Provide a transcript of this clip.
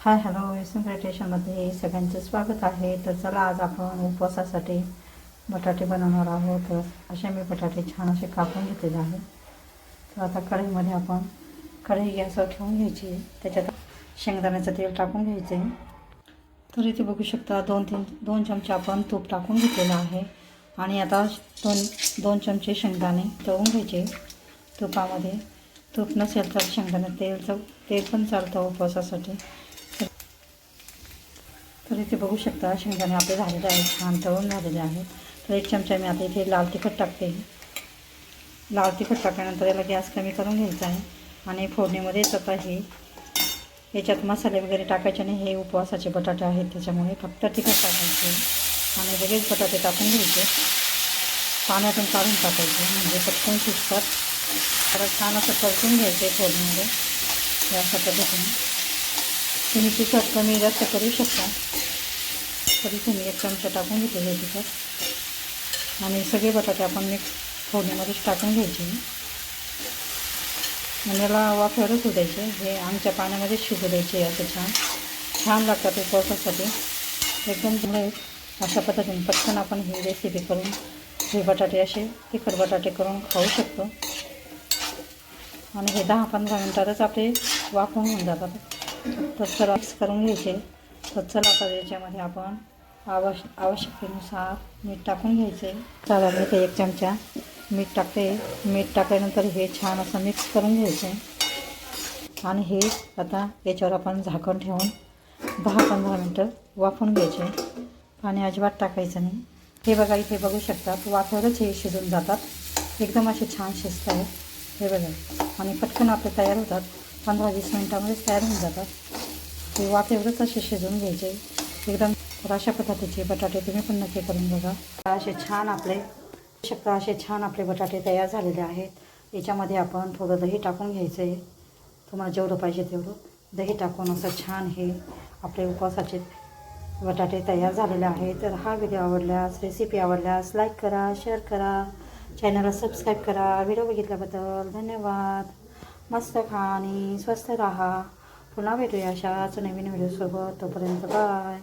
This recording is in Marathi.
हाय हॅलो स्टेशनमध्ये सगळ्यांचं स्वागत आहे. तर चला आज आपण उपवासासाठी बटाटे बनवणार आहोत. तर असे मी बटाटे छान असे कापून घेतलेले आहेत. तर आता कढईमध्ये आपण कढई गॅसवर ठेवून घ्यायची. त्याच्यात शेंगदाण्याचं तेल टाकून घ्यायचे. तर इथे बघू शकता दोन चमचे आपण तूप टाकून घेतलेलं आहे. आणि आता दोन चमचे शेंगदाणे तळून घ्यायचे तुपामध्ये. तूप नसेल तर शेंगदाणे तेल पण चालतं उपवासासाठी. तर इथे बघू शकता शेंगदाणे आपले झालेले आहेत, छान तळून झालेले आहेत. तर एक चमचा मी आता इथे लाल तिखट टाकते. लाल तिखट टाकल्यानंतर याला गॅस कमी करून घ्यायचा आहे. आणि फोडणीमध्येच आता याच्यात मसाले वगैरे टाकायचे नाही. हे उपवासाचे बटाटे आहेत त्याच्यामुळे फक्त तिखट टाकायचे आणि लगेच बटाटे टाकून घ्यायचे. पाण्यातून काढून टाकायचे म्हणजे पटकन शिजतात. तर छान असं परतून घ्यायचे फोडणीमध्ये अशा पद्धतीने. तुम्ही तिखट कमी जास्त करू शकता. तरी तुम्ही एक चमचा टाकून घेतलेले तिखट आणि सगळे बटाटे आपण मिक्स फोडणीमध्येच टाकून घ्यायचे आणि याला वाफेवरच होऊ द्यायचे. हे आमच्या पाण्यामध्येच शिजू द्यायचे. असं छान लागतात उपवासासाठी, एकदम चांगले. अशा पद्धतीने पटकन आपण ही रेसिपी करून हे बटाटे असे तिखट बटाटे करून खाऊ शकतो. आणि हे 10-15 मिनटातच आपले वाफवून होऊन जातात. तर चला मिक्स करून घ्यायचे. तर चला आता याच्यामध्ये आपण आवश्यकतेनुसार मीठ टाकून घ्यायचे. चला मी इथे एक चमचा मीठ टाकते. मीठ टाकल्यानंतर हे छान असं मिक्स करून घ्यायचे. आणि हे आता याच्यावर आपण झाकण ठेवून 10-15 मिनटं वाफवून घ्यायचे. पाणी अजिबात टाकायचं नाही. हे बघा इथे बघू शकतात वाफेवरच हे शिजून जातात. एकदम असे छान शिजत आहेत हे बघा. आणि पटकन आपले तयार होतात. 15-20 मिनटामध्येच तयार होऊन जातात. हे वाफेवरच असे शिजवून घ्यायचे एकदम. तर अशा पद्धतीचे बटाटे तुम्ही पण नक्की करून बघा. असे छान आपले बटाटे तयार झालेले आहेत. याच्यामध्ये आपण थोडं दही टाकून घ्यायचं आहे. तुम्हाला जेवढं पाहिजे तेवढं दही टाकून असं छान हे आपले उपवासाचे बटाटे तयार झालेले आहेत. तर हा व्हिडिओ आवडल्यास, रेसिपी आवडल्यास लाईक करा, शेअर करा, चॅनलला सबस्क्राईब करा. व्हिडिओ बघितल्याबद्दल धन्यवाद. मस्त खा आणि स्वस्थ राहा. पुन्हा भेटूया अशाच नवीन व्हिडिओसोबत. तोपर्यंत बाय.